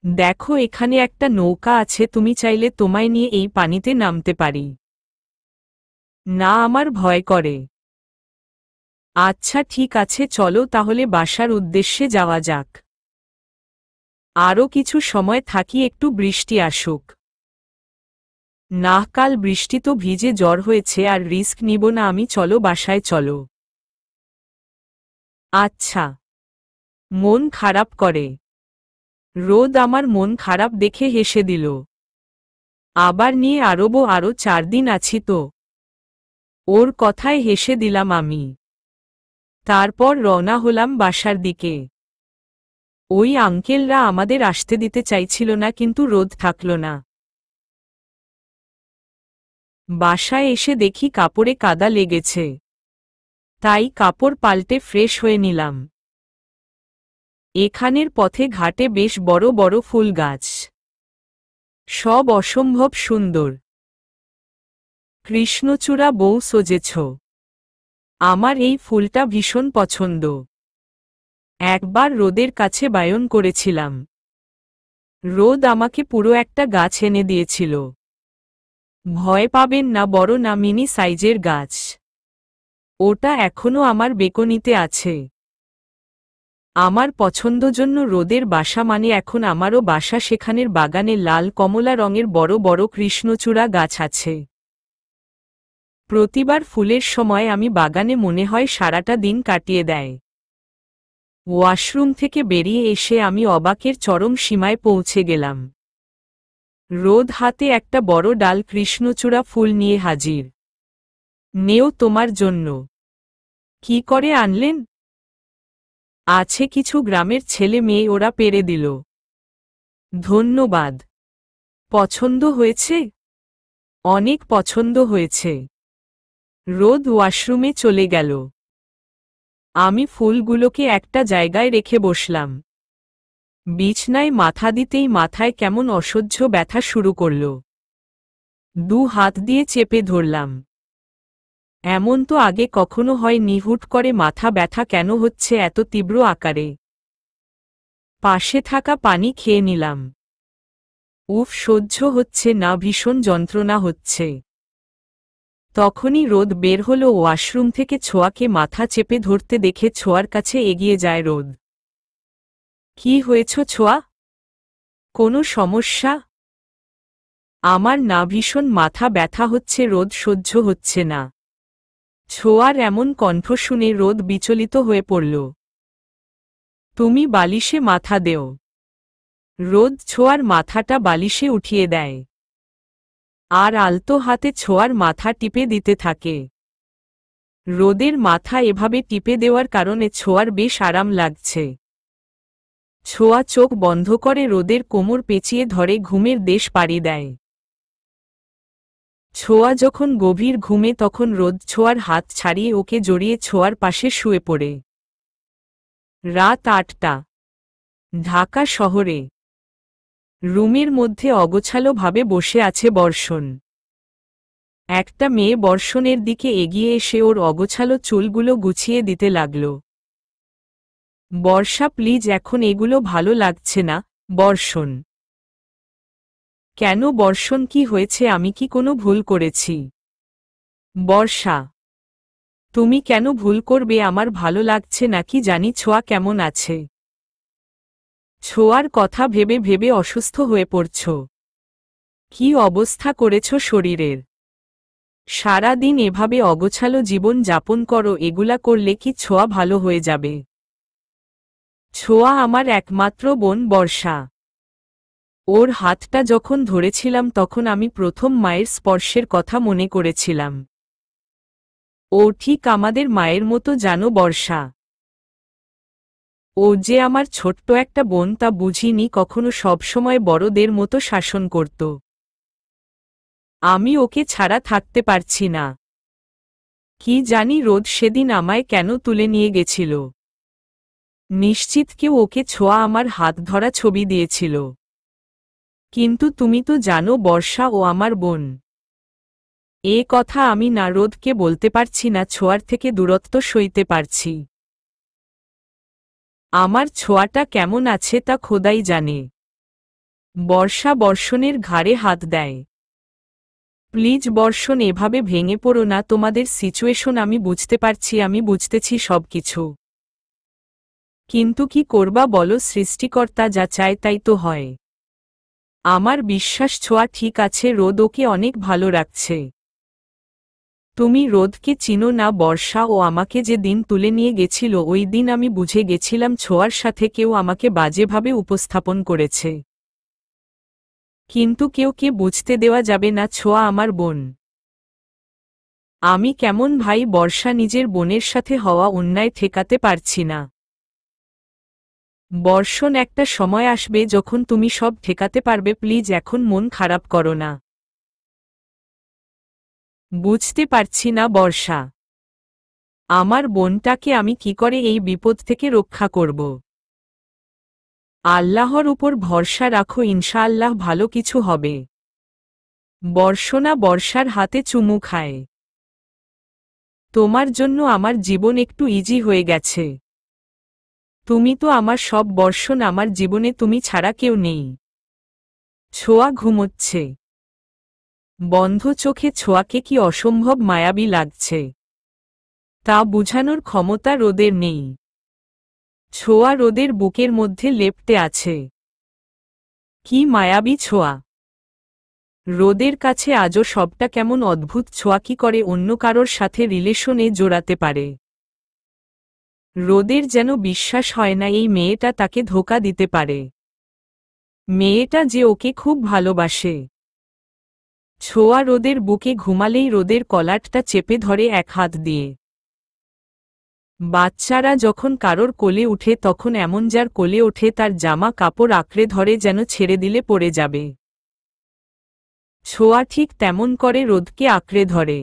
দেখো এখানে একটা নৌকা আছে, তুমি চাইলে তোমায় নিয়ে এই পানিতে নামতে পারি। না, আমার ভয় করে। আচ্ছা ঠিক আছে, চলো তাহলে বাসার উদ্দেশ্যে যাওয়া যাক। আরও কিছু সময় থাকি, একটু বৃষ্টি আসুক। না, কাল বৃষ্টি তো ভিজে জ্বর হয়েছে, আর রিস্ক নিব না আমি, চলো বাসায় চলো। আচ্ছা। মন খারাপ করে। রোদ আমার মন খারাপ দেখে হেসে দিল। আবার নিয়ে আরবো, আরও 4 দিন আছি তো। ওর কথায় হেসে দিলাম আমি। তারপর রওনা হলাম বাসার দিকে। ওই আঙ্কেলরা আমাদের আসতে দিতে চাইছিল না, কিন্তু রোদ থাকল না। বাসায় এসে দেখি কাপড়ে কাদা লেগেছে। তাই কাপড় পাল্টে ফ্রেশ হয়ে নিলাম। এখানের পথে ঘাটে বেশ বড় বড় ফুল গাছ, সব অসম্ভব সুন্দর। কৃষ্ণচূড়া বউ সজেছ। আমার এই ফুলটা ভীষণ পছন্দ। একবার রোদের কাছে বায়ন করেছিলাম। রোদ আমাকে পুরো একটা গাছ এনে দিয়েছিল। ভয় পাবেন না, বড় না, মিনি সাইজের গাছ। ওটা এখনো আমার বেকনিতে আছে। আমার পছন্দ জন্য রোদের বাসা মানে এখন আমারও বাসা, সেখানের বাগানে লাল কমলা রঙের বড় বড় কৃষ্ণচূড়া গাছ আছে। প্রতিবার ফুলের সময় আমি বাগানে মনে হয় সারাটা দিন কাটিয়ে দেয়। ওয়াশরুম থেকে বেরিয়ে এসে আমি অবাকের চরম সীমায় পৌঁছে গেলাম। রোদ হাতে একটা বড় ডাল কৃষ্ণচূড়া ফুল নিয়ে হাজির। নেও তোমার জন্য। কি করে আনলেন? আছে কিছু গ্রামের ছেলে মেয়ে, ওরা পেরে দিল। ধন্যবাদ। পছন্দ হয়েছে? অনেক পছন্দ হয়েছে। রোদ ওয়াশরুমে চলে গেল। আমি ফুলগুলোকে একটা জায়গায় রেখে বসলাম। বিছনায় মাথা দিতেই মাথায় কেমন অসহ্য ব্যথা শুরু করল। 2 হাত দিয়ে চেপে ধরলাম। এমন তো আগে কখনো হয়নি, হুট করে মাথা ব্যথা কেন হচ্ছে এত তীব্র আকারে। পাশে থাকা পানি খেয়ে নিলাম। উফ, সহ্য হচ্ছে না, ভীষণ যন্ত্রণা হচ্ছে। তখনই রোদ বের হলো ওয়াশরুম থেকে। ছোঁয়াকে মাথা চেপে ধরতে দেখে ছোঁয়ার কাছে এগিয়ে যায় রোদ। কি হয়েছ ছোঁয়া? কোনো সমস্যা? আমার না, ভীষণ মাথা ব্যথা হচ্ছে রোদ, সহ্য হচ্ছে না। ছোঁয়ার এমন কণ্ঠ শুনে রোদ বিচলিত হয়ে পড়ল। তুমি বালিশে মাথা দেও। রোদ ছোঁয়ার মাথাটা বালিশে উঠিয়ে দেয়। আর আলতো হাতে ছোঁয়ার মাথা টিপে দিতে থাকে। রোদের মাথা এভাবে টিপে দেওয়ার কারণে ছোঁয়ার বেশ আরাম লাগছে। ছোঁয়া চোখ বন্ধ করে রোদের কোমর পেঁচিয়ে ধরে ঘুমের দেশ পাড়ি দেয়। ছোঁয়া যখন গভীর ঘুমে, তখন রোদ ছোঁয়ার হাত ছাড়িয়ে ওকে জড়িয়ে ছোঁয়ার পাশে শুয়ে পড়ে। রাত 8টা। ঢাকা শহরে। রুমের মধ্যে অগোছালোভাবে বসে আছে বর্ষণ। একটা মেয়ে বর্ষণের দিকে এগিয়ে এসে ওর অগোছালো চুলগুলো গুছিয়ে দিতে লাগল। বর্ষা প্লিজ, এখন এগুলো ভালো লাগছে না। বর্ষণ। কেন বর্ষণ, কি হয়েছে? আমি কি কোনো ভুল করেছি? বর্ষা। তুমি কেন ভুল করবে? আমার ভালো লাগছে নাকি জানি। ছোঁয়া কেমন আছে? ছোঁয়ার কথা ভেবে ভেবে অসুস্থ হয়ে পড়ছ। কি অবস্থা করেছ শরীরের? সারা দিন এভাবে অগোছালো জীবন যাপন করো, এগুলা করলে কি ছোঁয়া ভালো হয়ে যাবে? ছোঁয়া আমার একমাত্র বোন বর্ষা। ওর হাতটা যখন ধরেছিলাম তখন আমি প্রথম মায়ের স্পর্শের কথা মনে করেছিলাম। ও ঠিক আমাদের মায়ের মতো, জানো বর্ষা। ও যে আমার ছোট্ট একটা বোন তা বুঝিনি কখনো, সবসময় বড়দের মতো শাসন করত। আমি ওকে ছাড়া থাকতে পারছি না। কি জানি রোদ সেদিন আমায় কেন তুলে নিয়ে গেছিল। নিশ্চিত কেউ ওকে ছোঁয়া আমার হাত ধরা ছবি দিয়েছিল। কিন্তু তুমি তো জানো বর্ষা ও আমার বোন। এ কথা আমি না রোদকে বলতে পারছি না, ছোঁয়ার থেকে দূরত্ব সইতে পারছি। আমার ছোঁয়াটা কেমন আছে তা খোদাই জানে। বর্ষা বর্ষণের ঘাড়ে হাত দেয়। প্লিজ বর্ষণ, এভাবে ভেঙে পড়ো না। তোমাদের সিচুয়েশন আমি বুঝতে পারছি, আমি বুঝতেছি সবকিছু, কিন্তু কি করবা বলো? সৃষ্টিকর্তা যা চায় তাই তো হয়। আমার বিশ্বাস ছোঁয়া ঠিক আছে, রোদ ওকে অনেক ভালো রাখছে। তুমি রোদকে চিনো না বর্ষা? ও আমাকে যে দিন তুলে নিয়ে গেছিল ওই দিন আমি বুঝে গেছিলাম ছোঁয়ার সাথে কেউ আমাকে বাজেভাবে উপস্থাপন করেছে। কিন্তু কেউকে বুঝতে দেওয়া যাবে না ছোঁয়া আমার বোন। আমি কেমন ভাই বর্ষা নিজের বোনের সাথে হওয়া অন্যায় ঠেকাতে পারছি না। বর্ষণ, একটা সময় আসবে যখন তুমি সব ঠেকাতে পারবে, প্লিজ এখন মন খারাপ করো না। বুঝতে পারছি না বর্ষা, আমার বোনটাকে আমি কি করে এই বিপদ থেকে রক্ষা করব। আল্লাহর উপর ভরসা রাখো, ইনশাআল্লাহ ভালো কিছু হবে। বর্ষণা বর্ষার হাতে চুমু খায়। তোমার জন্য আমার জীবন একটু ইজি হয়ে গেছে। তুমি তো আমার সব বর্ষণ, আমার জীবনে তুমি ছাড়া কেউ নেই। ছোঁয়া ঘুমোচ্ছে। বন্ধ চোখে ছোঁয়াকে কি অসম্ভব মায়াবী লাগছে, তা বুঝানোর ক্ষমতা রোদের নেই। ছোঁয়া রোদের বুকের মধ্যে লেপ্টে আছে। কি মায়াবী ছোঁয়া! রোদের কাছে আজও সবটা কেমন অদ্ভুত। ছোঁয়া কি করে অন্য কারোর সাথে রিলেশনে জোড়াতে পারে? রোদের যেন বিশ্বাস হয় না এই মেয়েটা তাকে ধোঁকা দিতে পারে, মেয়েটা যে ওকে খুব ভালোবাসে। ছোঁয়া রোদের বুকে ঘুমালেই রোদের কলারটা চেপে ধরে এক হাত দিয়ে। বাচ্চারা যখন কারোর কোলে উঠে তখন এমন যার কোলে ওঠে তার জামা কাপড় আঁকড়ে ধরে যেন ছেড়ে দিলে পড়ে যাবে। ছোঁয়া ঠিক তেমন করে রোদকে আঁকড়ে ধরে।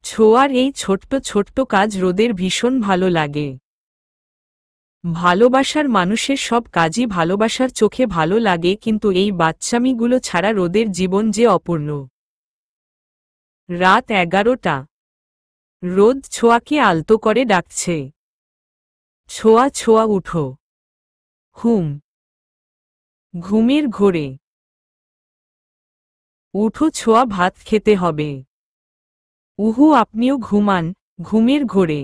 ছোঁয়ার এই ছোট্ট ছোট্ট কাজ রোদের ভীষণ ভালো লাগে। ভালোবাসার মানুষের সব কাজই ভালোবাসার চোখে ভালো লাগে, কিন্তু এই বাচ্চামিগুলো ছাড়া রোদের জীবন যে অপূর্ণ। রাত 11টা। রোদ ছোঁয়াকে আলতো করে ডাকছে। ছোঁয়া, ছোঁয়া উঠো। হুম। ঘুমের ঘোরে। উঠো ছোঁয়া, ভাত খেতে হবে। উহু, আপনিও ঘুমান। ঘুমের ঘোরে।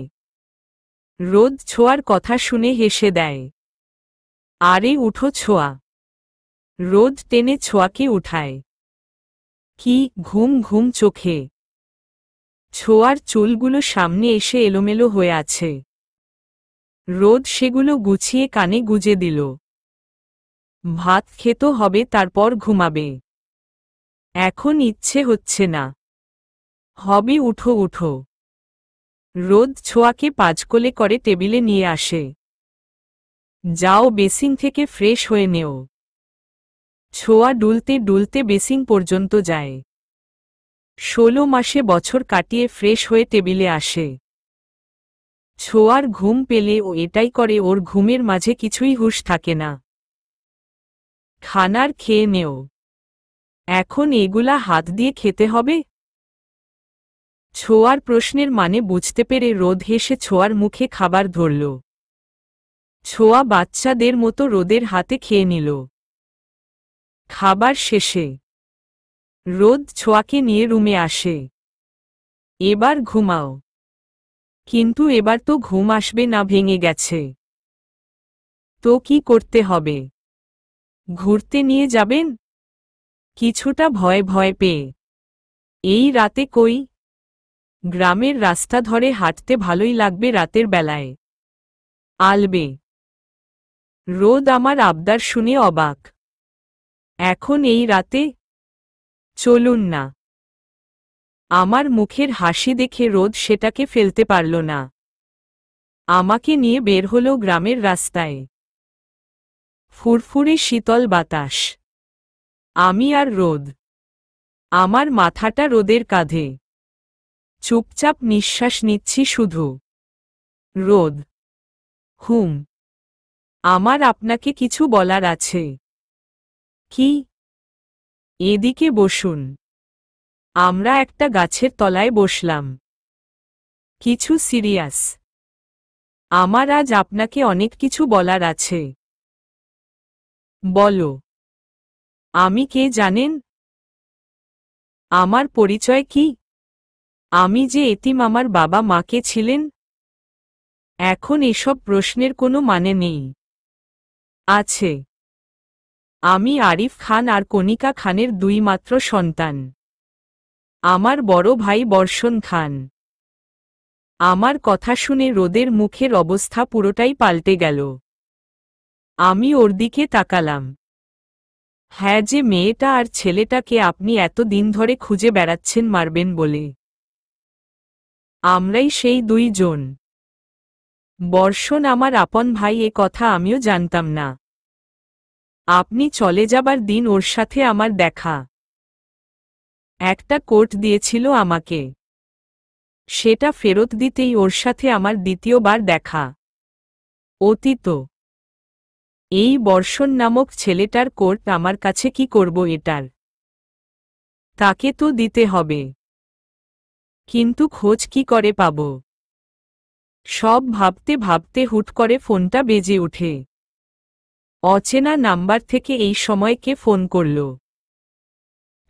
রোদ ছোঁয়ার কথা শুনে হেসে দেয়। আরে উঠো ছোঁয়া। রোদ টেনে ছোঁয়াকে উঠায়। কি ঘুম ঘুম চোখে। ছোঁয়ার চুলগুলো সামনে এসে এলোমেলো হয়ে আছে। রোদ সেগুলো গুছিয়ে কানে গুজে দিল। ভাত খেতে হবে, তারপর ঘুমাবে। এখন ইচ্ছে হচ্ছে না। হবে, উঠো উঠো। রোদ ছোঁয়াকে পাজকোলে করে টেবিলে নিয়ে আসে। যাও বেসিন থেকে ফ্রেশ হয়ে নেও। ছোঁয়া ডুলতে ডুলতে বেসিন পর্যন্ত যায়। 16 মাসে বছর কাটিয়ে ফ্রেশ হয়ে টেবিলে আসে। ছোঁয়ার ঘুম পেলে ও এটাই করে, ওর ঘুমের মাঝে কিছুই হুঁশ থাকে না। খানার খেয়ে নেও। এখন এগুলা হাত দিয়ে খেতে হবে? ছোঁয়ার প্রশ্নের মানে বুঝতে পেরে রোদ হেসে ছোঁয়ার মুখে খাবার ধরল। ছোঁয়া বাচ্চাদের মতো রোদের হাতে খেয়ে নিল। খাবার শেষে রোদ ছোঁয়াকে নিয়ে রুমে আসে। এবার ঘুমাও। কিন্তু এবার তো ঘুম আসবে না, ভেঙে গেছে। তো কি করতে হবে? ঘুরতে নিয়ে যাবেন? কিছুটা ভয় ভয় পেয়ে। এই রাতে কই? গ্রামের রাস্তা ধরে হাঁটতে ভালোই লাগবে রাতের বেলায়। আলবে। রোদ আমার আবদার শুনে অবাক। এখন এই রাতে? চলুন না। আমার মুখের হাসি দেখে রোদ সেটাকে ফেলতে পারল না। আমাকে নিয়ে বের হলো গ্রামের রাস্তায়। ফুরফুরে শীতল বাতাস। আমি আর রোদ। আমার মাথাটা রোদের কাঁধে। চুপচাপ নিঃশ্বাস নিচ্ছি শুধু। রোদ। হুম। আমার আপনাকে কিছু বলার আছে। কি? এদিকে বসুন। আমরা একটা গাছের তলায় বসলাম। কিছু সিরিয়াস। আমার আজ আপনাকে অনেক কিছু বলার আছে। বলো। আমি কে জানেন? আমার পরিচয় কি? আমি যে এতিম, আমার বাবা মা কে ছিলেন? এখন এসব প্রশ্নের কোনো মানে নেই। আছে। আমি আরিফ খান আর কণিকা খানের দুই মাত্র সন্তান। আমার বড় ভাই বর্ষণ খান। আমার কথা শুনে রোদের মুখের অবস্থা পুরোটাই পাল্টে গেল। আমি ওর দিকে তাকালাম। হ্যাঁ, যে মেয়েটা আর ছেলেটাকে আপনি এত দিন ধরে খুঁজে বেড়াচ্ছেন মারবেন বলে, আমরাই সেই দুইজন। বর্ষণ আমার আপন ভাই, এ কথা আমিও জানতাম না। আপনি চলে যাবার দিন ওর সাথে আমার দেখা। একটা কোট দিয়েছিল আমাকে, সেটা ফেরত দিতেই ওর সাথে আমার দ্বিতীয়বার দেখা। অতীত। এই বর্ষণ নামক ছেলেটার কোট আমার কাছে কি করব এটার? তাকে তো দিতে হবে, কিন্তু খোঁজ কি করে পাব? সব ভাবতে ভাবতে হুট করে ফোনটা বেজে ওঠে। অচেনা নাম্বার থেকে এই সময় কে ফোন করল?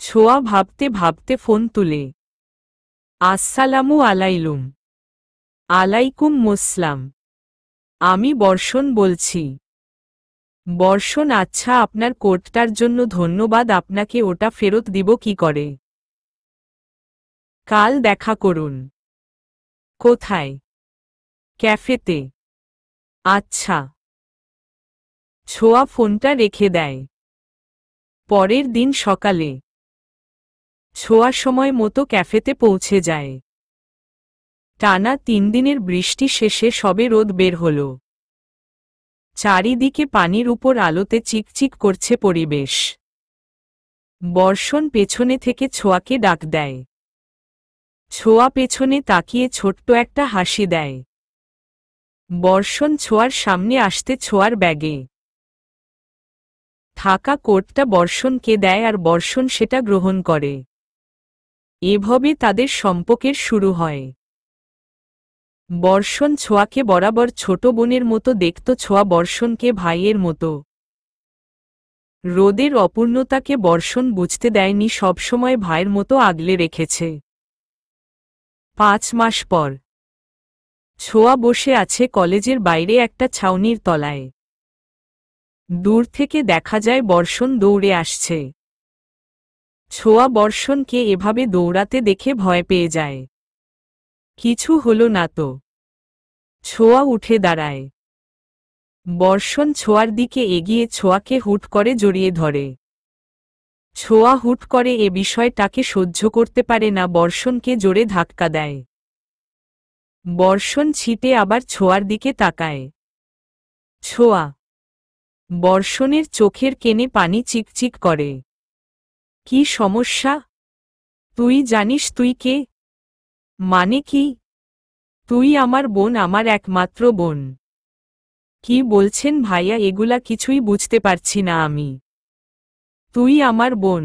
ছোঁয়া ভাবতে ভাবতে ফোন তুলে, আসসালামু আলাইকুম। আলাইকুম মোসলাম। আমি বর্ষণ বলছি। বর্ষণ, আচ্ছা, আপনার কোটটার জন্য ধন্যবাদ, আপনাকে ওটা ফেরত দিব কি করে? কাল দেখা করুন। কোথায়? ক্যাফেতে। আচ্ছা। ছোঁয়া ফোনটা রেখে দেয়। পরের দিন সকালে ছোঁয়া সময় মতো ক্যাফেতে পৌঁছে যায়। টানা 3 দিনের বৃষ্টি শেষে সবে রোদ বের হল। চারিদিকে পানির উপর আলোতে চিকচিক করছে পরিবেশ। বর্ষণ পেছনে থেকে ছোঁয়াকে ডাক দেয়। ছোঁয়া পেছনে তাকিয়ে ছোট্ট একটা হাসি দেয়। বর্ষণ ছোঁয়ার সামনে আসতে ছোঁয়ার ব্যাগে থাকা কোটটা বর্ষণকে দেয় আর বর্ষণ সেটা গ্রহণ করে। এভাবে তাদের সম্পর্কের শুরু হয়। বর্ষণ ছোঁয়াকে বরাবর ছোট বোনের মতো দেখত, ছোঁয়া বর্ষণকে ভাইয়ের মতো। রোদের অপূর্ণতাকে বর্ষণ বুঝতে দেয়নি, সবসময় ভাইয়ের মতো আগলে রেখেছে। 5 মাস পর ছোঁয়া বসে আছে কলেজের বাইরে একটা ছাউনির তলায়। দূর থেকে দেখা যায় বর্ষণ দৌড়ে আসছে। ছোঁয়া বর্ষণকে এভাবে দৌড়াতে দেখে ভয় পেয়ে যায়। কিছু হলো না তো? ছোঁয়া উঠে দাঁড়ায়। বর্ষণ ছোঁয়ার দিকে এগিয়ে ছোঁয়াকে হুট করে জড়িয়ে ধরে। ছোঁয়া হুট করে এ বিষয়টাকে সহ্য করতে পারে না, বর্ষণকে জোরে ধাক্কা দেয়। বর্ষণ ছিটে আবার ছোঁয়ার দিকে তাকায়। ছোঁয়া। বর্ষণের চোখের কেনে পানি চিকচিক করে। কি সমস্যা? তুই জানিস তুই কে? মানে কি? তুই আমার বোন, আমার একমাত্র বোন। কি বলছেন ভাইয়া, এগুলা কিছুই বুঝতে পারছি না আমি। তুই আমার বোন।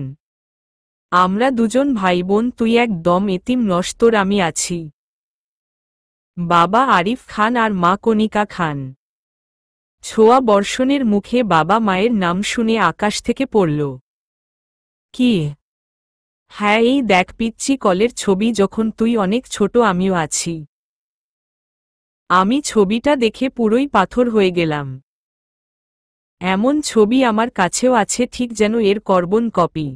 আমরা দুজন ভাই বোন, তুই একদম এতিম নস, তোর আমি আছি। বাবা আরিফ খান আর মা কণিকা খান। ছোঁয়া বর্ষণের মুখে বাবা মায়ের নাম শুনে আকাশ থেকে পড়ল। কি? হ্যাঁ, এই দেখ পিচ্চি কলের ছবি, যখন তুই অনেক ছোট আমিও আছি। আমি ছবিটা দেখে পুরোই পাথর হয়ে গেলাম। এমন ছবি আমার কাছেও আছে, ঠিক যেন এর কার্বন কপি।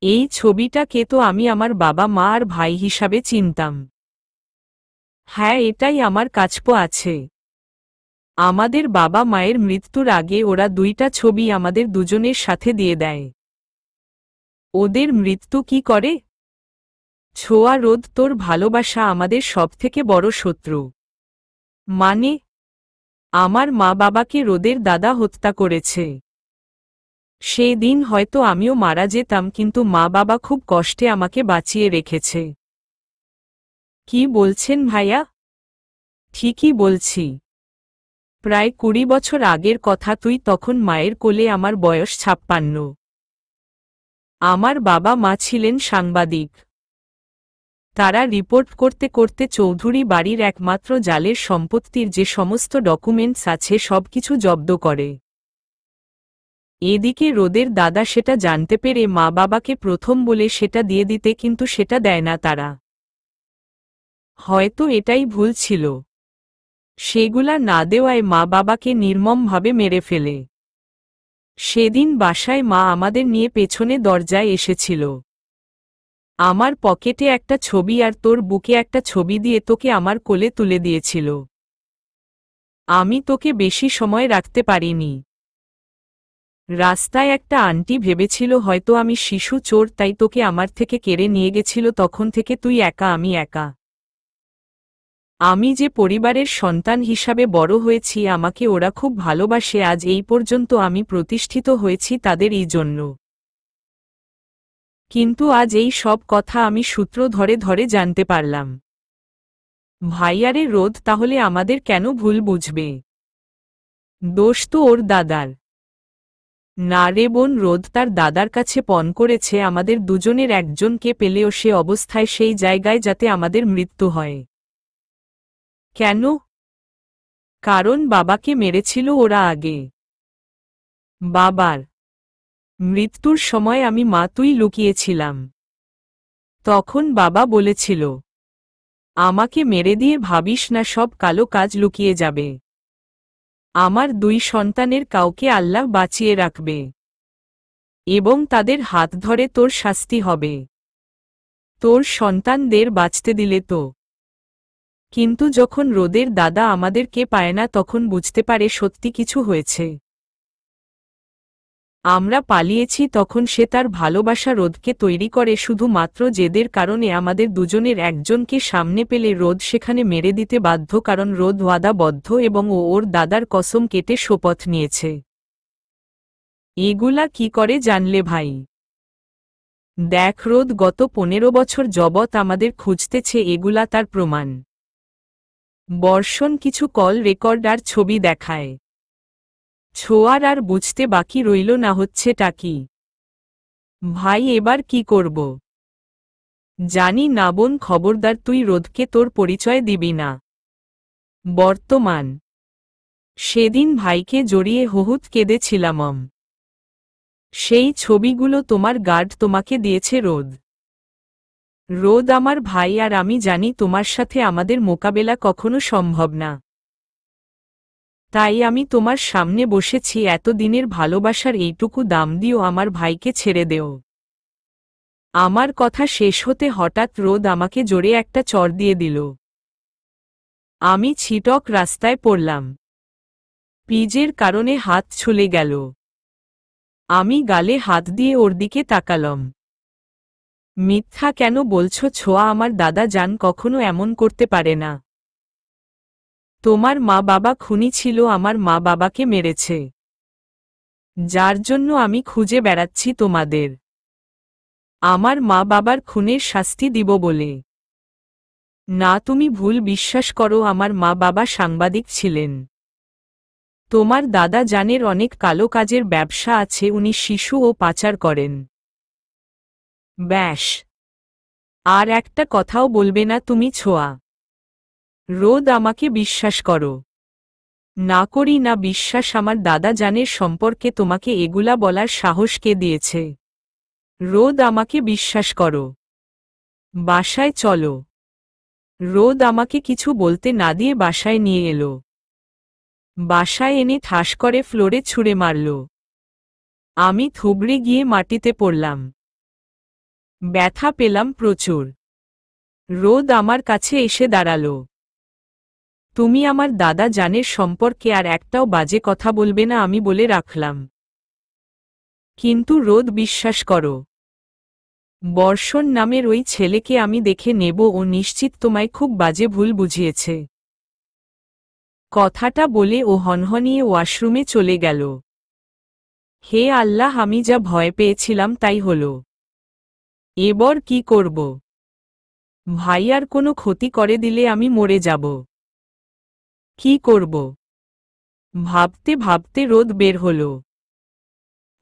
এই ছবিটাকে তো আমি আমার বাবা মা আর ভাই হিসাবে চিনতাম। হ্যাঁ, এটাই আমার কাছেও আছে। আমাদের বাবা মায়ের মৃত্যুর আগে ওরা দুইটা ছবি আমাদের দুজনের সাথে দিয়ে দেয়। ওদের মৃত্যু কি করে? ছোঁয়া, রোদ, তোর ভালোবাসা আমাদের সবথেকে বড় শত্রু। মানে? আমার মা বাবাকে রোদের দাদা হত্যা করেছে। সেই দিন হয়তো আমিও মারা যেতাম, কিন্তু মা বাবা খুব কষ্টে আমাকে বাঁচিয়ে রেখেছে। কি বলছেন ভাইয়া? ঠিকই বলছি। প্রায় 20 বছর আগের কথা, তুই তখন মায়ের কোলে, আমার বয়স 56। আমার বাবা মা ছিলেন সাংবাদিক। তারা রিপোর্ট করতে করতে চৌধুরী বাড়ির একমাত্র জালের সম্পত্তির যে সমস্ত ডকুমেন্টস আছে সবকিছু জব্দ করে। এদিকে রোদের দাদা সেটা জানতে পেরে মা বাবাকে প্রথম বলে সেটা দিয়ে দিতে, কিন্তু সেটা দেয় না তারা। হয়তো এটাই ভুল ছিল। সেগুলা না দেওয়ায় মা বাবাকে নির্মমভাবে মেরে ফেলে। সেদিন বাসায় মা আমাদের নিয়ে পেছনে দরজায় এসেছিল। আমার পকেটে একটা ছবি আর তোর বুকে একটা ছবি দিয়ে তোকে আমার কোলে তুলে দিয়েছিল। আমি তোকে বেশি সময় রাখতে পারিনি। রাস্তায় একটা আন্টি ভেবেছিল হয়তো আমি শিশু চোর, তাই তোকে আমার থেকে কেড়ে নিয়ে গেছিল। তখন থেকে তুই একা, আমি একা। আমি যে পরিবারের সন্তান হিসাবে বড় হয়েছি, আমাকে ওরা খুব ভালোবাসে। আজ এই পর্যন্ত আমি প্রতিষ্ঠিত হয়েছি তাদের এই জন্য। কিন্তু আজ এই সব কথা আমি সূত্র ধরে ধরে জানতে পারলাম। ভাইয়ারে রোদ তাহলে আমাদের কেন ভুল বুঝবে? দোষ তো ওর দাদার। না রে বোন, রোদ তার দাদার কাছে পণ করেছে আমাদের দুজনের একজনকে পেলেও সে অবস্থায় সেই জায়গায় যাতে আমাদের মৃত্যু হয়। কেন? কারণ বাবাকে মেরেছিল ওরা আগে। বাবার মৃত্যুর সময় আমি মা তুই লুকিয়েছিলাম। তখন বাবা বলেছিল, আমাকে মেরে দিয়ে ভাবিস না সব কালো কাজ লুকিয়ে যাবে। আমার দুই সন্তানের কাউকে আল্লাহ বাঁচিয়ে রাখবে এবং তাদের হাত ধরে তোর শাস্তি হবে। তোর সন্তানদের বাঁচতে দিলে তো। কিন্তু যখন রোদের দাদা আমাদেরকে পায় না, তখন বুঝতে পারে সত্যি কিছু হয়েছে। আমরা পালিয়েছি, তখন সে তার ভালোবাসা রোদকে তৈরি করে শুধুমাত্র জেদের কারণে। আমাদের দুজনের একজনকে সামনে পেলে রোদ সেখানে মেরে দিতে বাধ্য, কারণ রোদ ওয়াদাবদ্ধ এবং ও ওর দাদার কসম কেটে শপথ নিয়েছে। এগুলা কি করে জানলে ভাই? দেখ, রোদ গত 15 বছর যাবৎ আমাদের খুঁজতেছে, এগুলা তার প্রমাণ। বর্ষণ কিছু কল রেকর্ড আর ছবি দেখায়। ছোঁয়ার আর বুঝতে বাকি রইল না হচ্ছেটা কি। ভাই এবার কি করব? জানি না বোন, খবরদার তুই রোদকে তোর পরিচয় দিবি না। বর্তমান সেদিন ভাইকে জড়িয়ে হহুত কেঁদেছিলাম। সেই ছবিগুলো তোমার গার্ড তোমাকে দিয়েছে রোদ। রোদ আমার ভাই, আর আমি জানি তোমার সাথে আমাদের মোকাবেলা কখনো সম্ভব না। তাই আমি তোমার সামনে বসেছি, এতদিনের ভালোবাসার এইটুকু দাম দিও, আমার ভাইকে ছেড়ে দেও। আমার কথা শেষ হতে হঠাৎ রোদ আমাকে জোরে একটা চড় দিয়ে দিল। আমি ছিটক রাস্তায় পড়লাম। পিজের কারণে হাত ছুলে গেল। আমি গালে হাত দিয়ে ওর দিকে তাকালাম। মিথ্যা কেন বলছো ছোঁয়া? আমার দাদা জান কখনো এমন করতে পারে না। তোমার মা বাবা খুনি ছিল, আমার মা বাবাকে মেরেছে, যার জন্য আমি খুঁজে বেড়াচ্ছি তোমাদের। আমার মা বাবার খুনের শাস্তি দিব বলে। না, তুমি ভুল বিশ্বাস করো। আমার মা বাবা সাংবাদিক ছিলেন। তোমার দাদা জানের অনেক কালো কাজের ব্যবসা আছে, উনি শিশু ও পাচার করেন। ব্যাস, আর একটা কথাও বলবে না তুমি ছোঁয়া। রোদ আমাকে বিশ্বাস করো। না করি না বিশ্বাস? আমার দাদা জানের সম্পর্কে তোমাকে এগুলা বলার সাহস কে দিয়েছে? রোদ আমাকে বিশ্বাস করো। বাসায় চলো। রোদ আমাকে কিছু বলতে না দিয়ে বাসায় নিয়ে এলো। বাসায় এনে ঠাস করে ফ্লোরে ছুঁড়ে মারল। আমি থুবড়ে গিয়ে মাটিতে পড়লাম। ব্যথা পেলাম প্রচুর। রোদ আমার কাছে এসে দাঁড়াল। তুমি আমার দাদা জানের সম্পর্কে আর একটাও বাজে কথা বলবে না, আমি বলে রাখলাম। কিন্তু রোদ বিশ্বাস করো, বর্ষণ নামের ওই ছেলেকে আমি দেখে নেব, ও নিশ্চিত তোমায় খুব বাজে ভুল বুঝিয়েছে। কথাটা বলে ও হনহনিয়ে ওয়াশরুমে চলে গেল। হে আল্লাহ, আমি যা ভয় পেয়েছিলাম তাই হল। এবার কি করব? ভাইয়ার কোনো ক্ষতি করে দিলে আমি মরে যাব। কি করব? ভাবতে ভাবতে রোদ বের হল।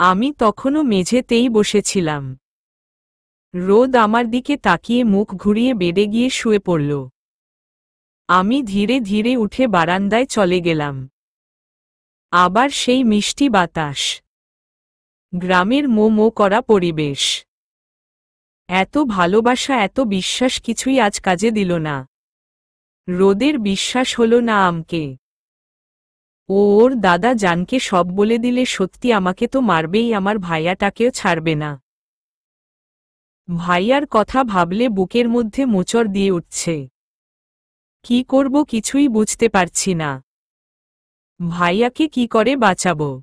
আমি তখনও মেঝেতেই বসেছিলাম। রোদ আমার দিকে তাকিয়ে মুখ ঘুরিয়ে বেডে গিয়ে শুয়ে পড়ল। আমি ধীরে ধীরে উঠে বারান্দায় চলে গেলাম। আবার সেই মিষ্টি বাতাস। গ্রামের মো মো করা পরিবেশ। এত ভালোবাসা এত বিশ্বাস কিছুই আজ কাজে দিল না। রোদের বিশ্বাস হলো না আমকে। ওর দাদা জানকে সব বলে দিলে সত্যি আমাকে তো মারবেই, আমার ভাইয়াটাকেও ছাড়বে না। ভাইয়ার কথা ভাবলে বুকের মধ্যে মোচড় দিয়ে উঠছে। কি করব কিছুই বুঝতে পারছি না। ভাইয়াকে কি করে বাঁচাবো?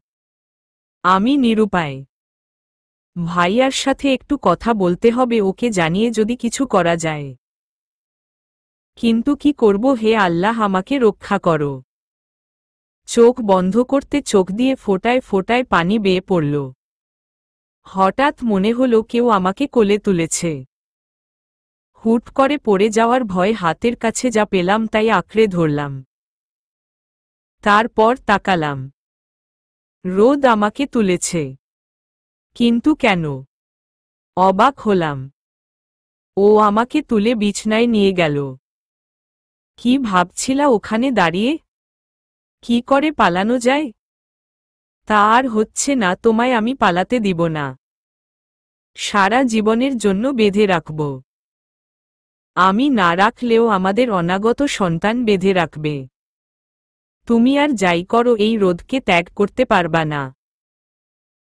আমি নিরুপায়। ভাইয়ার সাথে একটু কথা বলতে হবে, ওকে জানিয়ে যদি কিছু করা যায়। কিন্তু কি করব? হে আল্লাহ, আমাকে রক্ষা করো। চোখ বন্ধ করতে চোখ দিয়ে ফোঁটায় ফোঁটায় পানি বেয়ে পড়ল। হঠাৎ মনে হলো কেউ আমাকে কোলে তুলেছে। হুট করে পড়ে যাওয়ার ভয় হাতের কাছে যা পেলাম তাই আঁকড়ে ধরলাম। তারপর তাকালাম। রোদ আমাকে তুলেছে। কিন্তু কেন? অবাক হলাম। ও আমাকে তুলে বিছনায় নিয়ে গেল। কি ভাবছিলা ওখানে দাঁড়িয়ে? কি করে পালানো যায়? তা আর হচ্ছে না, তোমায় আমি পালাতে দিব না। সারা জীবনের জন্য বেঁধে রাখব। আমি না রাখলেও আমাদের অনাগত সন্তান বেঁধে রাখবে। তুমি আর যাই করো এই রোদকে ত্যাগ করতে পারবা না।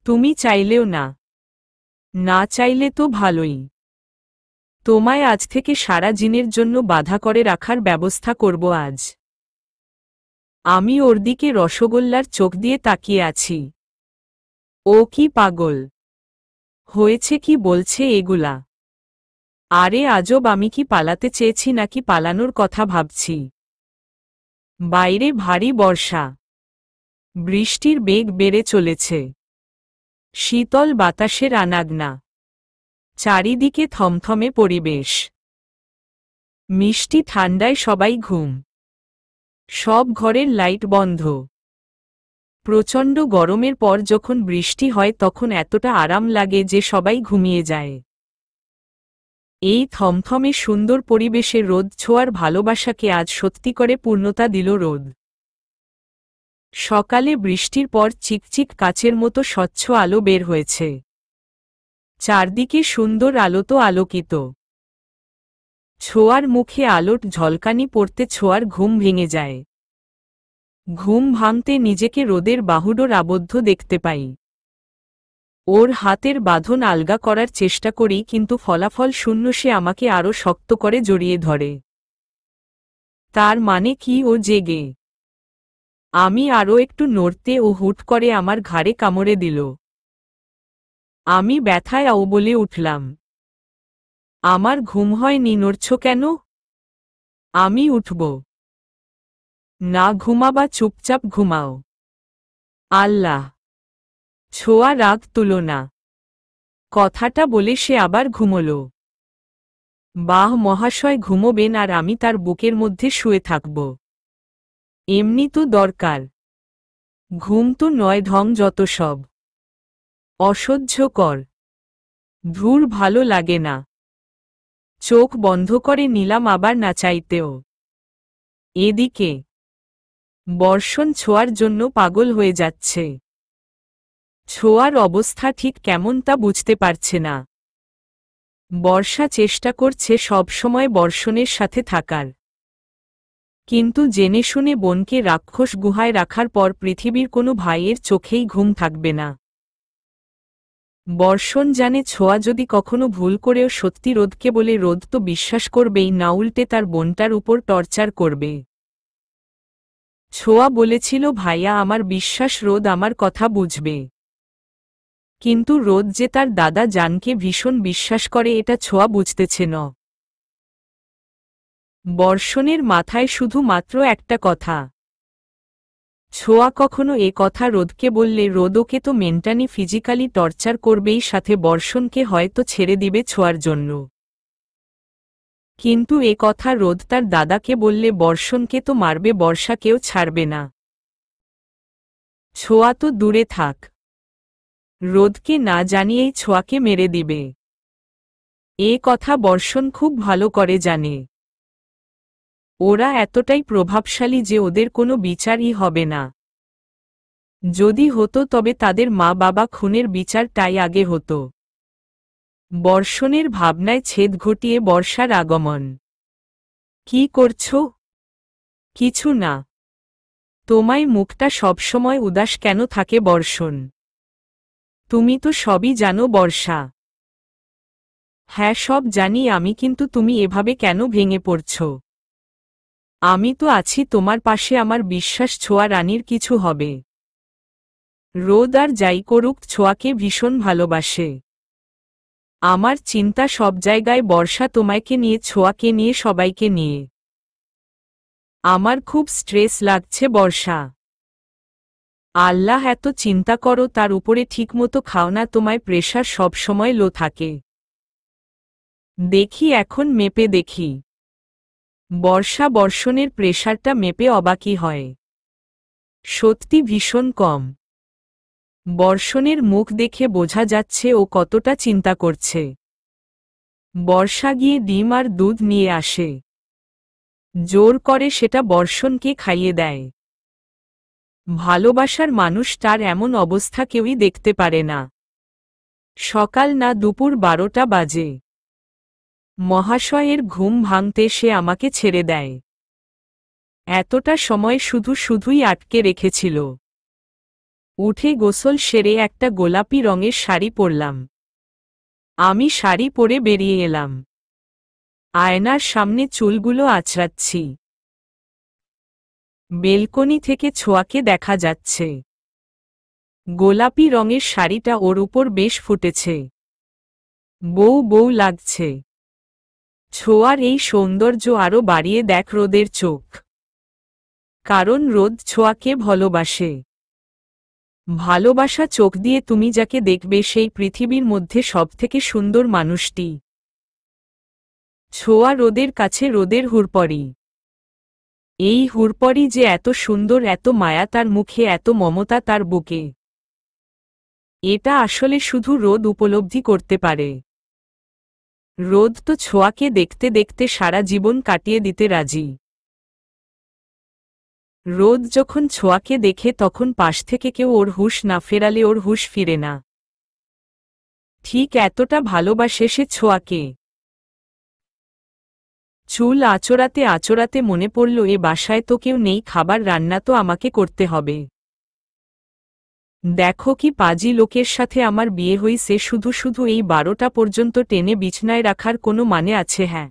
তুমি চাইলেও না। না চাইলে তো ভালোই। তোমায় আজ থেকে সারা দিনের জন্য বাধা করে রাখার ব্যবস্থা করব আজ। আমি ওর দিকে রসগোল্লার চোখ দিয়ে তাকিয়ে আছি। ও কি পাগল হয়েছে? কি বলছে এগুলা? আরে আজব, আমি কি পালাতে চেয়েছি নাকি পালানোর কথা ভাবছি? বাইরে ভারী বর্ষা। বৃষ্টির বেগ বেড়ে চলেছে। শীতল বাতাসের আনাগনা। চারিদিকে থমথমে পরিবেশ। মিষ্টি ঠান্ডায় সবাই ঘুম। সব ঘরের লাইট বন্ধ। প্রচণ্ড গরমের পর যখন বৃষ্টি হয় তখন এতটা আরাম লাগে যে সবাই ঘুমিয়ে যায়। এই থমথমে সুন্দর পরিবেশে রোদ ছোঁয়ার ভালোবাসাকে আজ সত্যি করে পূর্ণতা দিল রোদ। সকালে বৃষ্টির পর চিকচিক কাচের মতো স্বচ্ছ আলো বের হয়েছে। চারদিকে সুন্দর আলোতো আলোকিত। ছোঁয়ার মুখে আলোর ঝলকানি পড়তে ছোঁয়ার ঘুম ভেঙে যায়। ঘুম ভাঙতে নিজেকে রোদের বাহুডোর আবদ্ধ দেখতে পাই। ওর হাতের বাঁধন আলগা করার চেষ্টা করি কিন্তু ফলাফল শূন্য, সে আমাকে আরও শক্ত করে জড়িয়ে ধরে। তার মানে কি ও জেগে? আমি আরও একটু নড়তে ও হুট করে আমার ঘাড়ে কামড়ে দিল। আমি ব্যথায় আও বলে উঠলাম। আমার ঘুম হয়নি, নড়ছ কেন? আমি উঠব না। ঘুমাবা, চুপচাপ ঘুমাও। আল্লাহ। ছোঁয়া রাগ তুল না। কথাটা বলে সে আবার ঘুমোল। বাহ মহাশয় ঘুমোবেন আর আমি তার বুকের মধ্যে শুয়ে থাকব। এমনি তো দরকার। ঘুম তো নয়, ঢং যত সব। অসহ্যকর। ধুর, ভালো লাগে না। চোখ বন্ধ করে নিলাম আবার না চাইতেও। এদিকে বর্ষণ ছোঁয়ার জন্য পাগল হয়ে যাচ্ছে। ছোঁয়ার অবস্থা ঠিক কেমন তা বুঝতে পারছে না। বর্ষা চেষ্টা করছে সবসময় বর্ষণের সাথে থাকার। কিন্তু জেনে শুনে বোনকে রাক্ষস গুহায় রাখার পর পৃথিবীর কোনো ভাইয়ের চোখেই ঘুম থাকবে না। বর্ষণ জানে ছোঁয়া যদি কখনো ভুল করেও সত্যি রোদকে বলে, রোদ তো বিশ্বাস করবেই না, উল্টে তার বোনটার উপর টর্চার করবে। ছোঁয়া বলেছিল ভাইয়া আমার বিশ্বাস, রোদ আমার কথা বুঝবে। কিন্তু রোদ যে তার দাদা জানকে ভীষণ বিশ্বাস করে এটা ছোঁয়া বুঝতেছে না। বর্ষণের মাথায় শুধু মাত্র একটা কথা। ছোঁয়া কখনো এ কথা রোদকে বললে রোদ ওকে তো মেন্টালি ফিজিক্যালি টর্চার করবেই, সাথে বর্ষণকে হয়তো ছেড়ে দিবে ছোঁয়ার জন্য। কিন্তু এ কথা রোদ তার দাদাকে বললে বর্ষণকে তো মারবে, বর্ষাকেও ছাড়বে না। ছোঁয়া তো দূরে থাক, রোদকে না জানিয়েই ছোঁয়াকে মেরে দিবে। এ কথা বর্ষণ খুব ভালো করে জানে। ওরা এতটাই প্রভাবশালী যে ওদের কোনো বিচারই হবে না। যদি হতো তবে তাদের মা বাবা খুনের বিচারটাই আগে হতো। বর্ষণের ভাবনায় ছেদ ঘটিয়ে বর্ষার আগমন। কি করছো? কিছু না। তোমায় মুখটা সবসময় উদাস কেন থাকে বর্ষণ? তুমি তো সবই জানো বর্ষা। হ্যাঁ সব জানি আমি, কিন্তু তুমি এভাবে কেন ভেঙে পড়ছ? আমি তো আছি তোমার পাশে, আমার বিশ্বাস ছোঁয়া রানীর কিছু হবে। রোদ আর যাই করুক ছোঁয়াকে ভীষণ ভালোবাসে। আমার চিন্তা সব জায়গায় বর্ষা, তোমাকে নিয়ে, ছোঁয়াকে নিয়ে, সবাইকে নিয়ে। আমার খুব স্ট্রেস লাগছে বর্ষা। আল্লাহ, এত চিন্তা করো তার উপরে ঠিকমতো খাও না, তোমায় প্রেশার সবসময় লো থাকে। দেখি এখন মেপে দেখি। বর্ষা বর্ষণের প্রেশারটা মেপে অবাকই হয়। সত্যি ভীষণ কম। বর্ষণের মুখ দেখে বোঝা যাচ্ছে ও কতটা চিন্তা করছে। বর্ষা গিয়ে ডিম আর দুধ নিয়ে আসে। জোর করে সেটা বর্ষণকে খাইয়ে দেয়। ভালোবাসার মানুষ তার এমন অবস্থা কেউই দেখতে পারে না। সকাল না দুপুর 12টা বাজে। মহাশয়ের ঘুম ভাঙতে সে আমাকে ছেড়ে দেয়। এতটা সময় শুধুই আটকে রেখেছিল। উঠে গোসল সেরে একটা গোলাপি রঙের শাড়ি পরলাম। আমি শাড়ি পরে বেরিয়ে এলাম। আয়নার সামনে চুলগুলো আঁচড়াচ্ছি। বেলকনি থেকে ছোঁয়াকে দেখা যাচ্ছে। গোলাপি রঙের শাড়িটা ওর উপর বেশ ফুটেছে। বউ বউ লাগছে। ছোঁয়ার এই সৌন্দর্য আরও বাড়িয়ে দেখ রোদের চোখ। কারণ রোদ ছোঁয়াকে ভালোবাসে। ভালোবাসা চোখ দিয়ে তুমি যাকে দেখবে সেই পৃথিবীর মধ্যে সবথেকে সুন্দর মানুষটি। ছোঁয়া রোদের কাছে রোদের হুড়পড়ি। এই হুড়পড়ি যে এত সুন্দর, এত মায়া তার মুখে, এত মমতা তার বুকে। এটা আসলে শুধু রোদ উপলব্ধি করতে পারে। রোদ তো ছোঁয়াকে দেখতে দেখতে সারা জীবন কাটিয়ে দিতে রাজি। রোদ যখন ছোঁয়াকে দেখে তখন পাশ থেকে কেউ ওর হুঁশ না ফেরালে ওর হুঁশ ফিরে না। ঠিক এতটা ভালোবাসে সে ছোঁয়াকে। চুল আঁচড়াতে আঁচড়াতে মনে পড়ল, এ বাসায় তো কেউ নেই, খাবার রান্না তো আমাকে করতে হবে। দেখো কি পাজি লোকের সাথে আমার বিয়ে হইছে, শুধু এই 12টা পর্যন্ত টেনে বিছনায় রাখার কোনো মানে আছে? হ্যাঁ।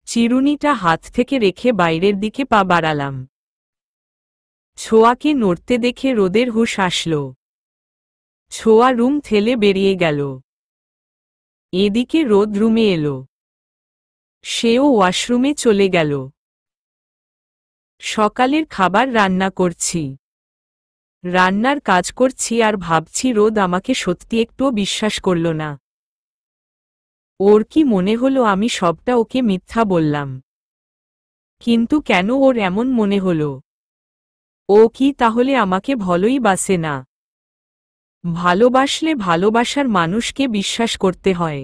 চিরুনিটা হাত থেকে রেখে বাইরের দিকে পা বাড়ালাম। ছোঁয়াকে নড়তে দেখে রোদের হুঁশ আসল। ছোঁয়া রুম ঠেলে বেরিয়ে গেল। এদিকে রোদ রুমে এলো। সেও ওয়াশরুমে চলে গেল। সকালের খাবার রান্না করছি। রান্নার কাজ করছি আর ভাবছি রোদ আমাকে সত্যি একটুও বিশ্বাস করল না। ওর কি মনে হলো আমি সবটা ওকে মিথ্যা বললাম? কিন্তু কেন ওর এমন মনে হলো? ও কি তাহলে আমাকে ভালোই বাসে না? ভালোবাসলে ভালোবাসার মানুষকে বিশ্বাস করতে হয়।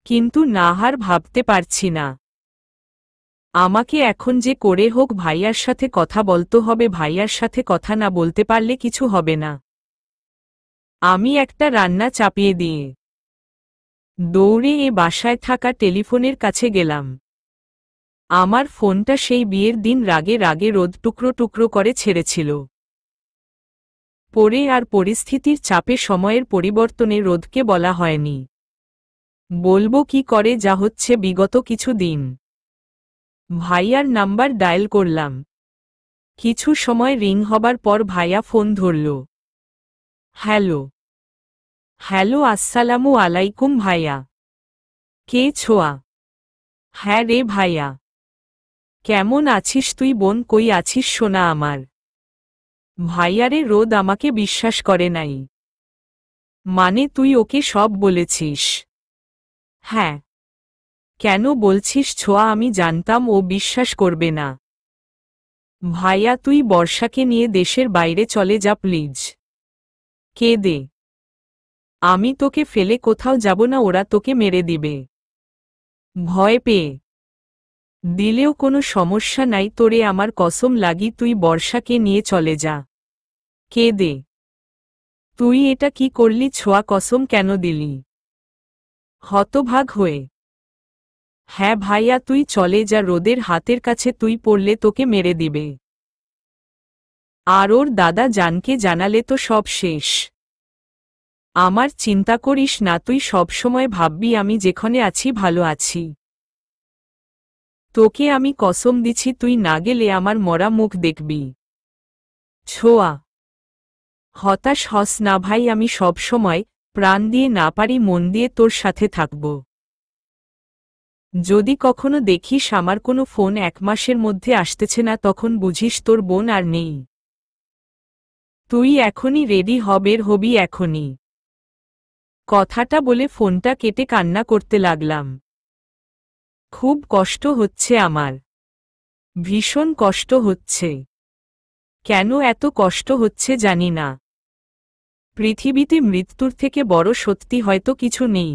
কিন্তু না, হার ভাবতে পারছি না। আমাকে এখন যে করে হোক ভাইয়ার সাথে কথা বলতে হবে। ভাইয়ার সাথে কথা না বলতে পারলে কিছু হবে না। আমি একটা রান্না চাপিয়ে দিয়ে দৌড়ে এ বাসায় থাকা টেলিফোনের কাছে গেলাম। আমার ফোনটা সেই বিয়ের দিন রাগে রাগে রোদ টুকরো টুকরো করে ছেড়েছিল। পরে আর পরিস্থিতির চাপে সময়ের পরিবর্তনে রোদকে বলা হয়নি। বলবো কি করে, যা হচ্ছে বিগত কিছু দিন। ভাইয়ার নাম্বার ডায়াল করলাম। কিছু সময় রিং হবার পর ভাইয়া ফোন ধরল। হ্যালো। হ্যালো, আসসালামু আলাইকুম ভাইয়া। কে? ছোঁয়া। হ্যাঁ রে ভাইয়া। কেমন আছিস তুই? বোন কই আছিস সোনা আমার? ভাইয়ারে, রোদ আমাকে বিশ্বাস করে নাই। মানে তুই ওকে সব বলেছিস? হ্যাঁ। কেন বলছিস ছোঁয়া? আমি জানতাম ও বিশ্বাস করবে না। ভাইয়া, তুই বর্ষাকে নিয়ে দেশের বাইরে চলে যা প্লিজ। কে দে। আমি তোকে ফেলে কোথাও যাব না, ওরা তোকে মেরে দিবে। ভয় পেয়ে দিলেও কোনো সমস্যা নাই, তোরে আমার কসম লাগি তুই বর্ষাকে নিয়ে চলে যা। কে দে? তুই এটা কি করলি? ছোঁয়া কসম কেন দিলি? হতভাগ হয়ে, হ্যাঁ ভাইয়া তুই চলে যা, রোদের হাতের কাছে তুই পড়লে তোকে মেরে দিবে। আর ওর দাদা জানকে জানালে তো সব শেষ। আমার চিন্তা করিস না, তুই সবসময় ভাববি আমি যেখানে আছি ভালো আছি। তোকে আমি কসম দিছি তুই না গেলে আমার মরা মুখ দেখবি। ছোঁয়া, হতাশ হস না ভাই, আমি সবসময় প্রাণ দিয়ে না পারি মন দিয়ে তোর সাথে থাকব। যদি কখনো দেখিস আমার কোনো ফোন 1 মাসের মধ্যে আসতেছে না, তখন বুঝিস তোর বোন আর নেই। তুই এখনই রেডি হ, বের হবি এখনই। কথাটা বলে ফোনটা কেটে কান্না করতে লাগলাম। খুব কষ্ট হচ্ছে আমার, ভীষণ কষ্ট হচ্ছে। কেন এত কষ্ট হচ্ছে জানি না। পৃথিবীতে মৃত্যুর থেকে বড় সত্যি হয়তো কিছু নেই।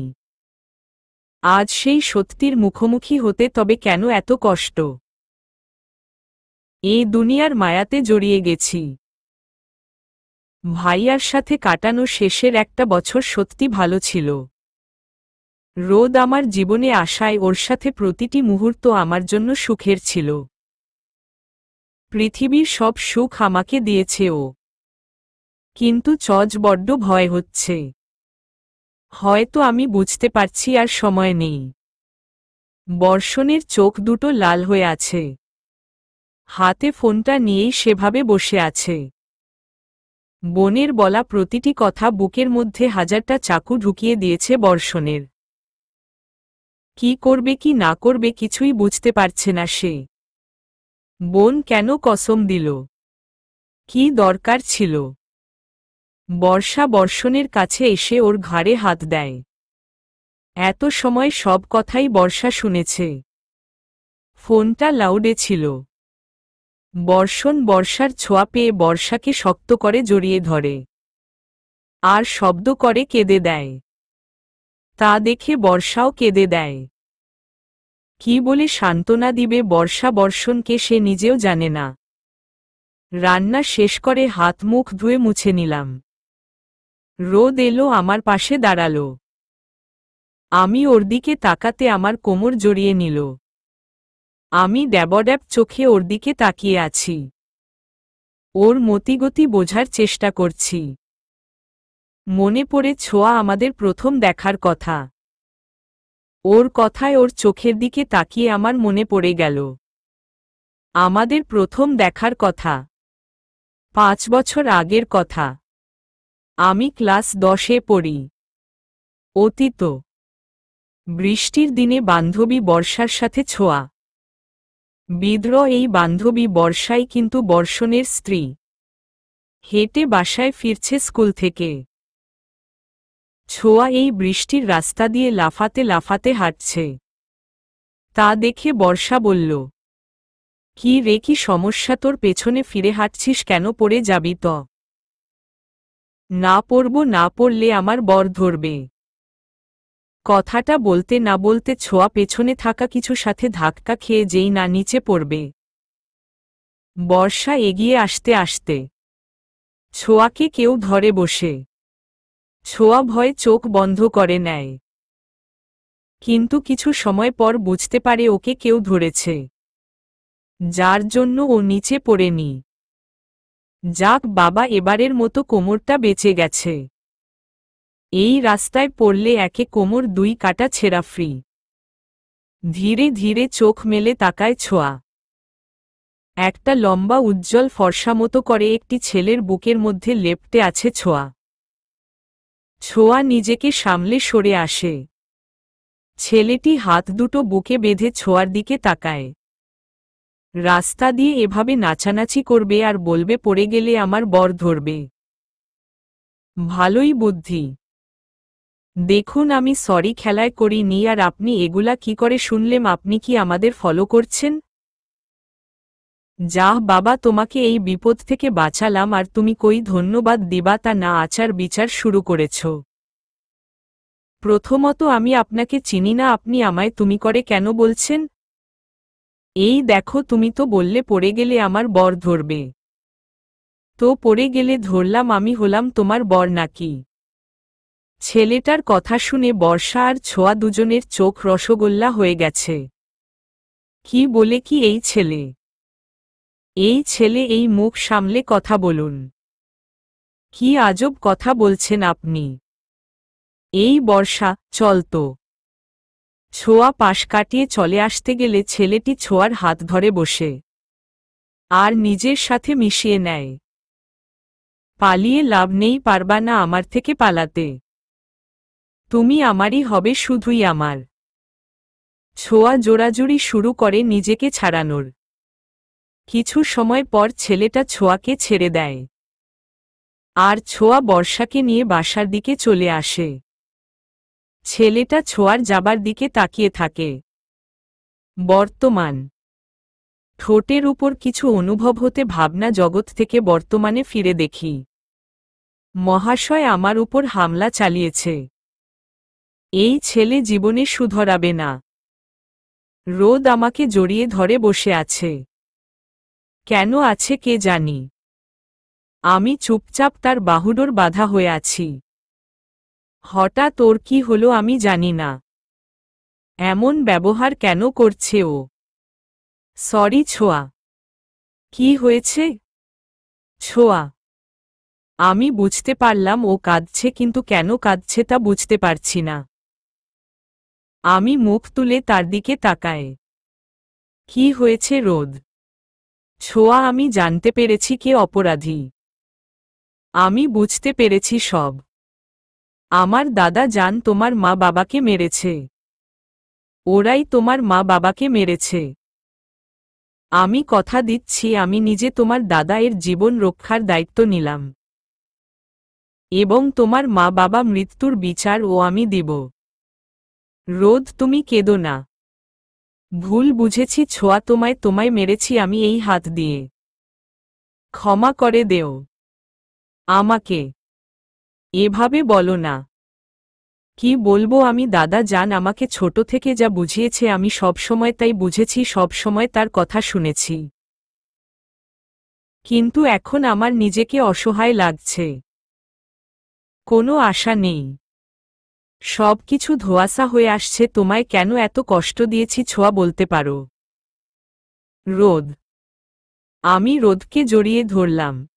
আজ সেই সত্যির মুখোমুখি হতে তবে কেন এত কষ্ট? এই দুনিয়ার মায়াতে জড়িয়ে গেছি। ভাইয়ার সাথে কাটানো শেষের একটা বছর সত্যি ভালো ছিল। রোদ আমার জীবনে আসায় ওর সাথে প্রতিটি মুহূর্ত আমার জন্য সুখের ছিল। পৃথিবীর সব সুখ আমাকে দিয়েছে ও। কিন্তু বড্ড ভয় হচ্ছে। হয়তো আমি বুঝতে পারছি আর সময় নেই। বর্ষণের চোখ দুটো লাল হয়ে আছে। হাতে ফোনটা নিয়েই সেভাবে বসে আছে। বোনের বলা প্রতিটি কথা বুকের মধ্যে হাজারটা চাকু ঢুকিয়ে দিয়েছে বর্ষণের। কি করবে কি না করবে কিছুই বুঝতে পারছে না সে। বোন কেন কসম দিল? কি দরকার ছিল? বর্ষা বর্ষণের কাছে এসে ওর ঘাড়ে হাত দেয়। এত সময় সব কথাই বর্ষা শুনেছে। ফোনটা লাউডে ছিল। বর্ষণ বর্ষার ছোঁয়া পেয়ে বর্ষাকে শক্ত করে জড়িয়ে ধরে। আর শব্দ করে কেঁদে দেয়। তা দেখে বর্ষাও কেঁদে দেয়। কি বলে সান্ত্বনা দিবে বর্ষা বর্ষণকে সে নিজেও জানে না। রান্না শেষ করে হাত মুখ ধুয়ে মুছে নিলাম। রোদ এলো আমার পাশে দাঁড়ালো। আমি ওর দিকে তাকাতে আমার কোমর জড়িয়ে নিল। আমি ড্যাবড্যাব চোখে ওর দিকে তাকিয়ে আছি। ওর মতিগতি বোঝার চেষ্টা করছি। মনে পড়ে ছোঁয়া আমাদের প্রথম দেখার কথা। ওর কথায় ওর চোখের দিকে তাকিয়ে আমার মনে পড়ে গেল আমাদের প্রথম দেখার কথা। 5 বছর আগের কথা। আমি ক্লাস 10-এ পড়ি। অতীত। বৃষ্টির দিনে বান্ধবী বর্ষার সাথে ছোঁয়া। বিদ্রোহ এই বান্ধবী বর্ষাই কিন্তু বর্ষণের স্ত্রী। হেঁটে বাসায় ফিরছে স্কুল থেকে। ছোঁয়া এই বৃষ্টির রাস্তা দিয়ে লাফাতে লাফাতে হাঁটছে। তা দেখে বর্ষা বলল, কি রে, কি সমস্যা তোর? পেছনে ফিরে হাঁটছিস কেন? পড়ে যাবি তো। না পড়ব, না পড়লে আমার বর ধরবে। কথাটা বলতে না বলতে ছোঁয়া পেছনে থাকা কিছু সাথে ধাক্কা খেয়ে যেই না নিচে পড়বে। বর্ষা এগিয়ে আসতে আসতে ছোঁয়াকে কেউ ধরে বসে। ছোঁয়া ভয়ে চোখ বন্ধ করে নেয়। কিন্তু কিছু সময় পর বুঝতে পারে ওকে কেউ ধরেছে, যার জন্য ও নিচে পড়েনি। যাক বাবা, এবারের মতো কোমরটা বেঁচে গেছে। এই রাস্তায় পড়লে একে কোমর 2 কাটা ছেঁড়া ফ্রি। ধীরে ধীরে চোখ মেলে তাকায় ছোঁয়া। একটা লম্বা উজ্জ্বল ফর্সা মতো করে একটি ছেলের বুকের মধ্যে লেপ্টে আছে ছোঁয়া। ছোঁয়া নিজেকে সামলে সরে আসে। ছেলেটি হাত দুটো বুকে বেঁধে ছোঁয়ার দিকে তাকায়। রাস্তা দিয়ে এভাবে নাচানাচি করবে আর বলবে পড়ে গেলে আমার বর ধরবে। ভালোই বুদ্ধি। দেখুন আমি সরি খেলায় করিনি। আর আপনি এগুলা কি করে শুনলেম? আপনি কি আমাদের ফলো করছেন? যাহ বাবা, তোমাকে এই বিপদ থেকে বাঁচালাম আর তুমি কই ধন্যবাদ দিবা তা না, আচার বিচার শুরু করেছ। প্রথমত আমি আপনাকে চিনি না, আপনি আমায় তুমি করে কেন বলছেন? এই দেখো, তুমি তো বললে পড়ে গেলে আমার বর ধরবে। তো পড়ে গেলে ধরলাম আমি হলাম তোমার বর নাকি? ছেলেটার কথা শুনে বর্ষা আর ছোঁয়া দুজনের চোখ রসগোল্লা হয়ে গেছে। কি বলে কি এই ছেলে? এই ছেলে, এই মুখ সামলে কথা বলুন। কি আজব কথা বলছেন আপনি? এই বর্ষা, চল তো। ছোঁয়া পাশ কাটিয়ে চলে আসতে গেলে ছেলেটি ছোঁয়ার হাত ধরে বসে আর নিজের সাথে মিশিয়ে নেয়। পালিয়ে লাভ নেই, পারবা না আমার থেকে পালাতে। তুমি আমারই হবে, শুধুই আমার। ছোঁয়া জোরাজুরি শুরু করে নিজেকে ছাড়ানোর। কিছু সময় পর ছেলেটা ছোঁয়াকে ছেড়ে দেয় আর ছোঁয়া বর্ষাকে নিয়ে বাসার দিকে চলে আসে। ছেলেটা ছোঁয়ার যাবার দিকে তাকিয়ে থাকে। বর্তমান। ঠোঁটের উপর কিছু অনুভব হতে ভাবনা জগৎ থেকে বর্তমানে ফিরে দেখি। মহাশয় আমার উপর হামলা চালিয়েছে। এই ছেলে জীবনে শুধরাবে না। রোদ আমাকে জড়িয়ে ধরে বসে আছে। কেন আছে কে জানি। আমি চুপচাপ তার বাহুডোর বাঁধা হয়ে আছি। হঠাৎ ওর কি হলো আমি জানি না। এমন ব্যবহার কেন করছে ও? সরি ছোঁয়া। কি হয়েছে? ছোঁয়া। আমি বুঝতে পারলাম ও কাঁদছে, কিন্তু কেন কাঁদছে তা বুঝতে পারছি না। আমি মুখ তুলে তার দিকে তাকাই। কি হয়েছে রোদ? ছোঁয়া, আমি জানতে পেরেছি কে অপরাধী। আমি বুঝতে পেরেছি সব। আমার দাদা জান তোমার মা বাবাকে মেরেছে। ওরাই তোমার মা বাবাকে মেরেছে। আমি কথা দিচ্ছি আমি নিজে তোমার দাদা এর জীবন রক্ষার দায়িত্ব নিলাম। এবং তোমার মা বাবা মৃত্যুর বিচার ও আমি দিব। রোদ, তুমি কেঁদো না। ভুল বুঝেছি ছোঁয়া, তোমায় মেরেছি আমি এই হাত দিয়ে। ক্ষমা করে দেও আমাকে। এভাবে বলো না। কি বলবো আমি? দাদা জান আমাকে ছোট থেকে যা বুঝিয়েছে আমি সবসময় তাই বুঝেছি, সবসময় তার কথা শুনেছি। কিন্তু এখন আমার নিজেকে অসহায় লাগছে। কোনো আশা নেই। সবকিছু ধোঁয়াশা হয়ে আসছে। তোমায় কেন এত কষ্ট দিয়েছি ছোঁয়া, বলতে পারো? রোদ। আমি রোদকে জড়িয়ে ধরলাম।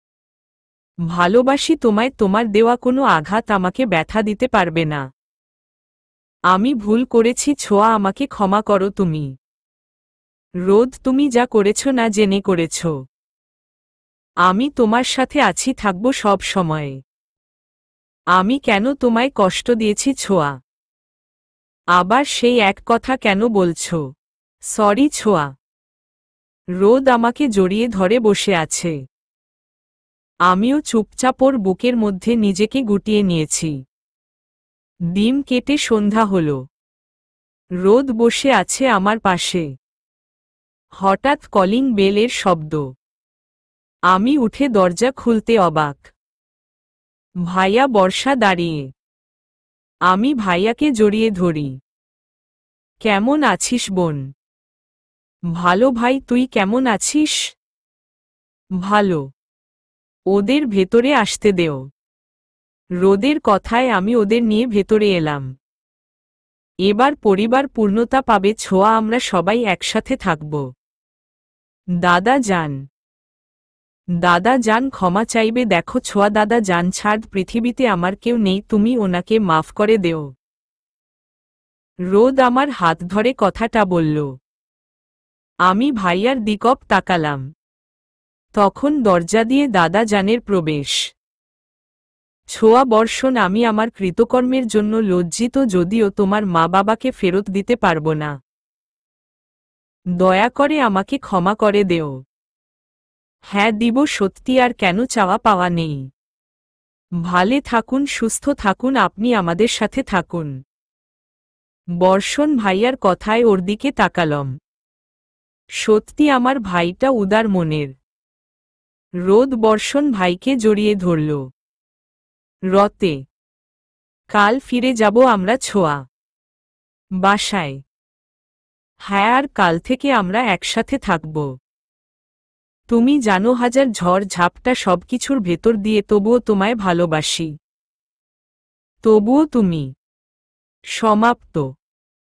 ভালোবাসি তোমায়, তোমার দেওয়া কোনো আঘাত আমাকে ব্যথা দিতে পারবে না। আমি ভুল করেছি ছোঁয়া, আমাকে ক্ষমা করো তুমি। রোদ, তুমি যা করেছ না জেনে করেছ। আমি তোমার সাথে আছি, থাকব সব সময়ে। আমি কেন তোমায় কষ্ট দিয়েছি ছোঁয়া? আবার সেই এক কথা কেন বলছো? সরি ছোঁয়া। রোদ আমাকে জড়িয়ে ধরে বসে আছে। আমিও চুপচাপ ওর বুকের মধ্যে নিজেকে গুটিয়ে নিয়েছি। ডিম কেটে সন্ধ্যা হল। রোদ বসে আছে আমার পাশে। হঠাৎ কলিং বেলের শব্দ। আমি উঠে দরজা খুলতে অবাক। ভাইয়া বর্ষা দাঁড়িয়ে। আমি ভাইয়াকে জড়িয়ে ধরি। কেমন আছিস বোন? ভালো ভাই, তুই কেমন আছিস? ভালো। ওদের ভেতরে আসতে দেও। রোদের কথায় আমি ওদের নিয়ে ভেতরে এলাম। এবার পরিবার পূর্ণতা পাবে ছোঁয়া, আমরা সবাই একসাথে থাকব। দাদা যান। দাদা যান ক্ষমা চাইবে, দেখো ছোঁয়া, দাদা যান ছাড়, পৃথিবীতে আমার কেউ নেই, তুমি ওনাকে মাফ করে দেও। রোদ আমার হাত ধরে কথাটা বলল। আমি ভাইয়ার দিকপ তাকালাম। তখন দরজা দিয়ে দাদা জানের প্রবেশ। ছোঁয়া, বর্ষণ, আমি আমার কৃতকর্মের জন্য লজ্জিত, যদিও তোমার মা বাবাকে ফেরত দিতে পারব না। দয়া করে আমাকে ক্ষমা করে দেও। হ্যাঁ দিব, সত্যি, আর কেন চাওয়া পাওয়া নেই। ভালে থাকুন, সুস্থ থাকুন, আপনি আমাদের সাথে থাকুন। বর্ষণ ভাইয়ার কথায় ওর দিকে তাকালম। সত্যি আমার ভাইটা উদার মনের। রোদ বর্ষণ ভাইকে জড়িয়ে ধরল। রতে। কাল ফিরে যাব আমরা ছোঁয়া। বাসায়। হ্যাঁ, আর কাল থেকে আমরা একসাথে থাকব। তুমি জানো হাজার ঝড় ঝাপটা সবকিছুর ভেতর দিয়ে তবুও তোমায় ভালোবাসি। তবুও তুমি। সমাপ্ত।